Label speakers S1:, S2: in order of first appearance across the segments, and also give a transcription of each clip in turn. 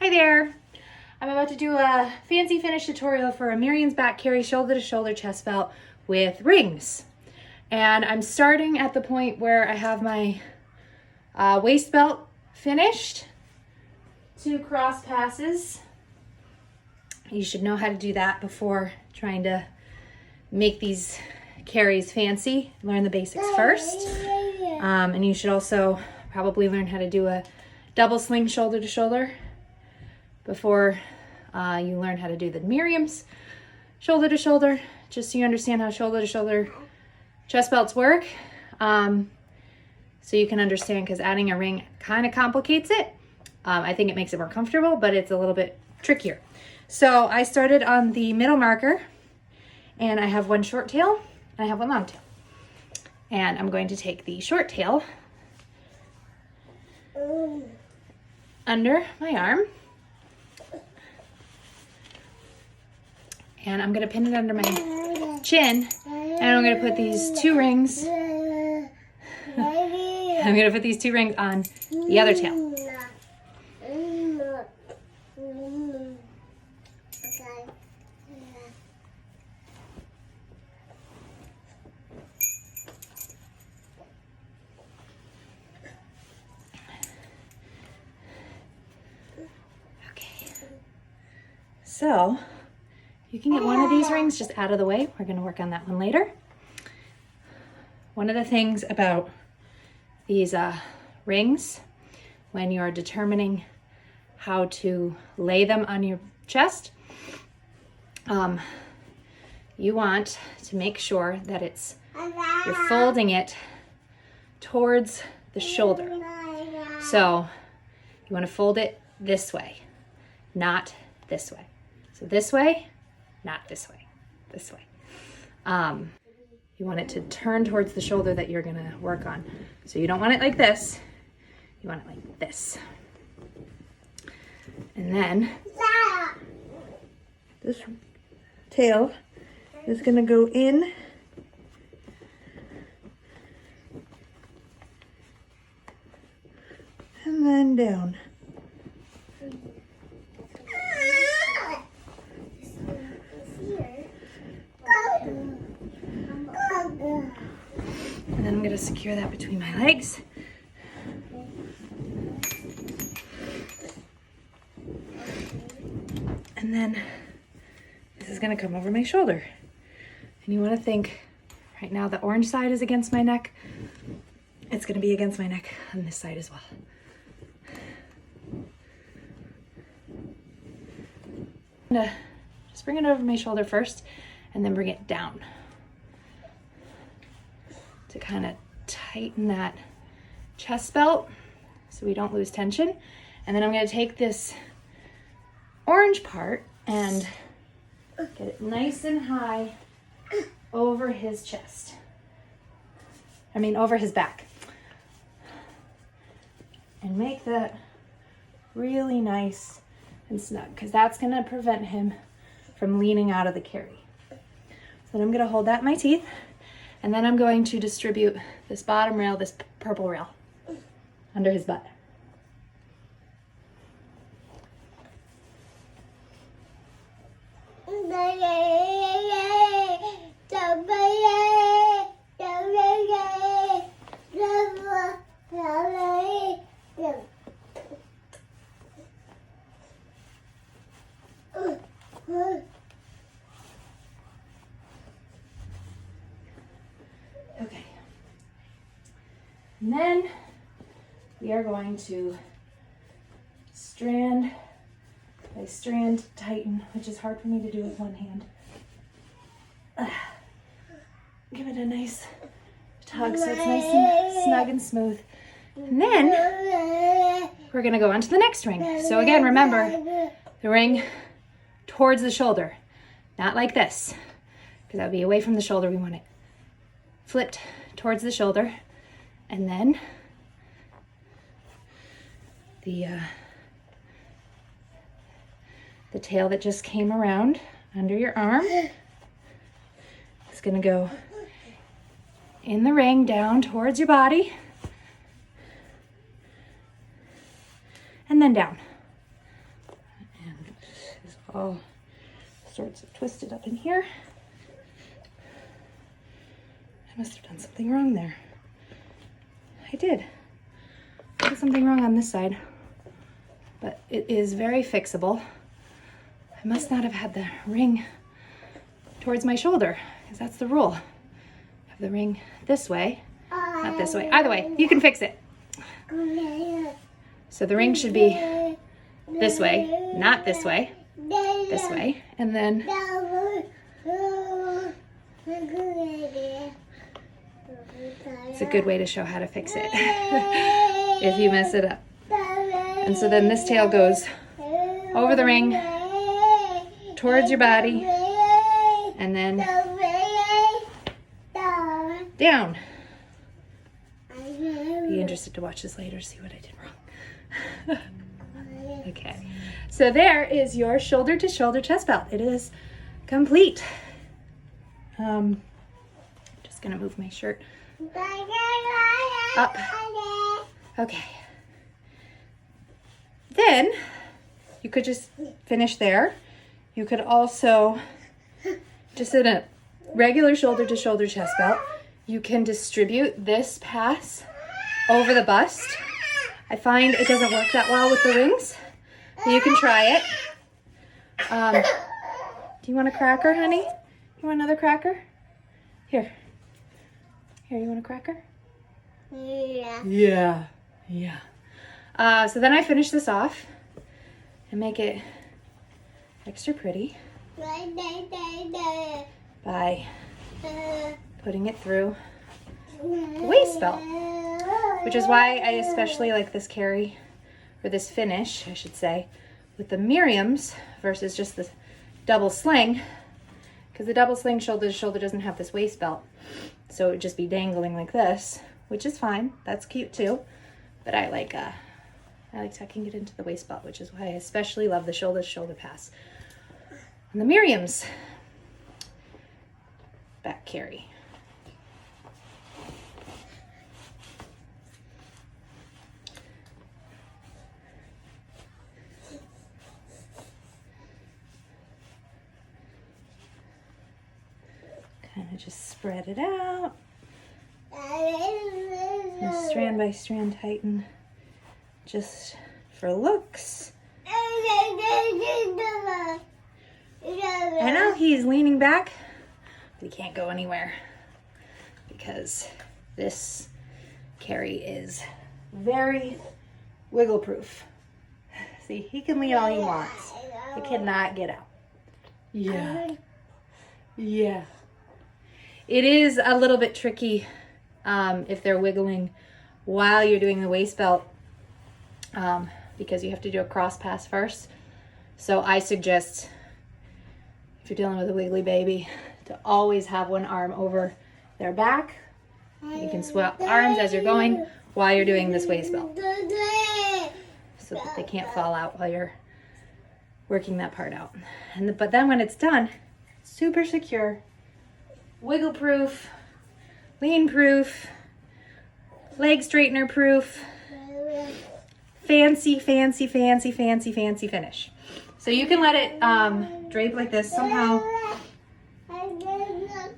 S1: Hi there. I'm about to do a fancy finish tutorial for a Miriam's back carry shoulder to shoulder chest belt with rings. And I'm starting at the point where I have my waist belt finished. 2 cross passes. You should know how to do that before trying to make these carries fancy. Learn the basics first. And you should also probably learn how to do a double sling shoulder to shoulder before you learn how to do the Miriam's shoulder to shoulder, just so you understand how shoulder to shoulder chest belts work. So you can understand, because adding a ring kind of complicates it. I think it makes it more comfortable, but it's a little bit trickier. So I started on the middle marker, and I have 1 short tail and I have 1 long tail. And I'm going to take the short tail under my arm, and I'm going to pin it under my chin, and I'm going to put these 2 rings I'm going to put these 2 rings on the other tail. So you can get one of these rings just out of the way. We're going to work on that one later. One of the things about these rings, when you're determining how to lay them on your chest, you want to make sure that you're folding it towards the shoulder. So you want to fold it this way, not this way. So this way, not this way, this way. You want it to turn towards the shoulder that you're gonna work on. So you don't want it like this, you want it like this. And then this tail is gonna go in and then down. And then I'm going to secure that between my legs. And then this is going to come over my shoulder. And you want to think, right now the orange side is against my neck. It's going to be against my neck on this side as well. I'm going to just bring it over my shoulder first and then bring it down to kind of tighten that chest belt so we don't lose tension. And then I'm going to take this orange part and get it nice and high over his chest. Over his back. And make that really nice and snug, because that's going to prevent him from leaning out of the carry. So then I'm going to hold that in my teeth. And then I'm going to distribute this bottom rail, this purple rail, under his butt. Okay, and then we are going to strand by strand tighten, which is hard for me to do with one hand. Give it a nice tug so it's nice and snug and smooth. And then we're going to go on to the next ring. So again, remember the ring towards the shoulder, not like this, because that would be away from the shoulder. We want it flipped towards the shoulder, and then the tail that just came around under your arm is going to go in the ring down towards your body, and then down. all sorts of twisted up in here. I must have done something wrong there. I did. I did something wrong on this side, but it is very fixable. I must not have had the ring towards my shoulder, because that's the rule. Have the ring this way, not this way. Either way, you can fix it. So the ring should be this way, not this way, this way, and then it's a good way to show how to fix it if you mess it up. And so then this tail goes over the ring, towards your body, and then down. Be interested to watch this later, see what I did wrong. Okay, so there is your shoulder to shoulder chest belt. It is complete. Just gonna move my shirt up. Okay. Then you could just finish there. You could also, just in a regular shoulder to shoulder chest belt, you can distribute this pass over the bust. I find it doesn't work that well with the rings. So you can try it. Do you want a cracker, honey? You want another cracker? Here. Here, you want a cracker? Yeah. So then I finish this off and make it extra pretty by putting it through the waist belt, which is why I especially like this carry, or this finish, I should say, with the Miriams versus just the double sling, because the double sling shoulder to shoulder doesn't have this waist belt, so it would just be dangling like this, which is fine. That's cute too, but I like tucking it into the waist belt, which is why I especially love the shoulder to shoulder pass on the Miriam's back carry. Kind of just spread it out. And strand by strand tighten, just for looks. I know he's leaning back, but he can't go anywhere because this carry is very wiggle proof. See, he can lean all he wants. He cannot get out. Yeah. It is a little bit tricky if they're wiggling while you're doing the waist belt, because you have to do a cross pass first. So I suggest, if you're dealing with a wiggly baby, to always have one arm over their back. You can swap arms as you're going while you're doing this waist belt, so that they can't fall out while you're working that part out. But then when it's done, super secure, wiggle proof, lean proof, leg straightener proof, fancy finish. So you can let it drape like this somehow.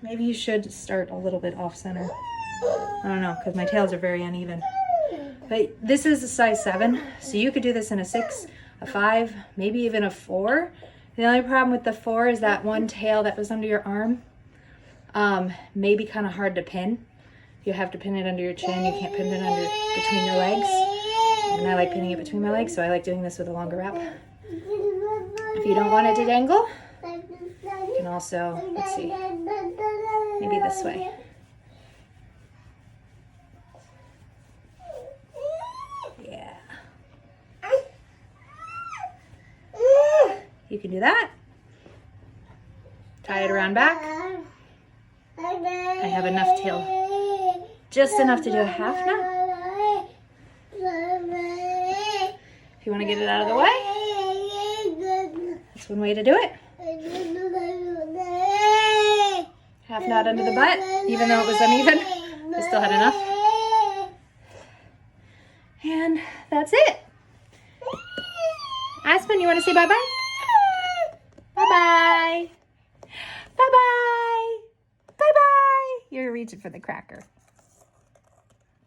S1: Maybe you should start a little bit off center. I don't know, because my tails are very uneven. But this is a size 7, so you could do this in a 6, a 5, maybe even a 4. The only problem with the 4 is that one tail that was under your arm may be kind of hard to pin. You have to pin it under your chin. You can't pin it under between your legs. And I like pinning it between my legs, so I like doing this with a longer wrap. If you don't want it to dangle, you can also, let's see, maybe this way. Yeah. You can do that. Tie it around back. I have enough tail, just enough to do a half now. If you want to get it out of the way, that's one way to do it. Half knot under the butt, even though it was uneven, I still had enough. And that's it. Aspen, you want to say bye-bye? Bye-bye. Bye-bye. Bye-bye. You're reaching for the cracker.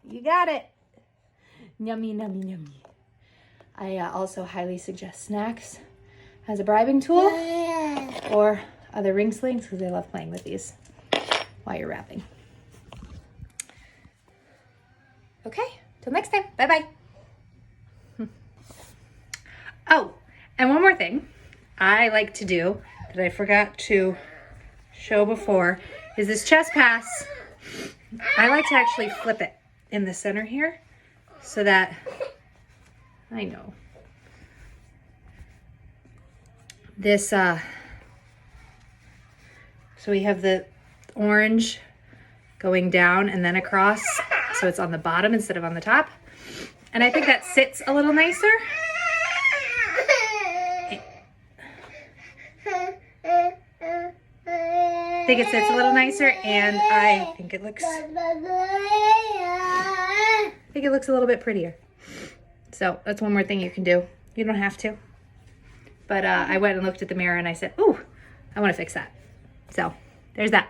S1: You got it. Yummy, yummy, yummy. I also highly suggest snacks as a bribing tool or other ring slings because I love playing with these while you're wrapping. Okay, till next time. Bye-bye. Oh, and one more thing I like to do that I forgot to show before is this chest pass. I like to actually flip it in the center here so that, I know, this, so we have the orange going down and then across, so it's on the bottom instead of on the top. And I think that sits a little nicer. I think it sits a little nicer, and I think it looks a little bit prettier. So that's one more thing you can do. You don't have to. But I went and looked at the mirror and I said, ooh, I want to fix that. So there's that.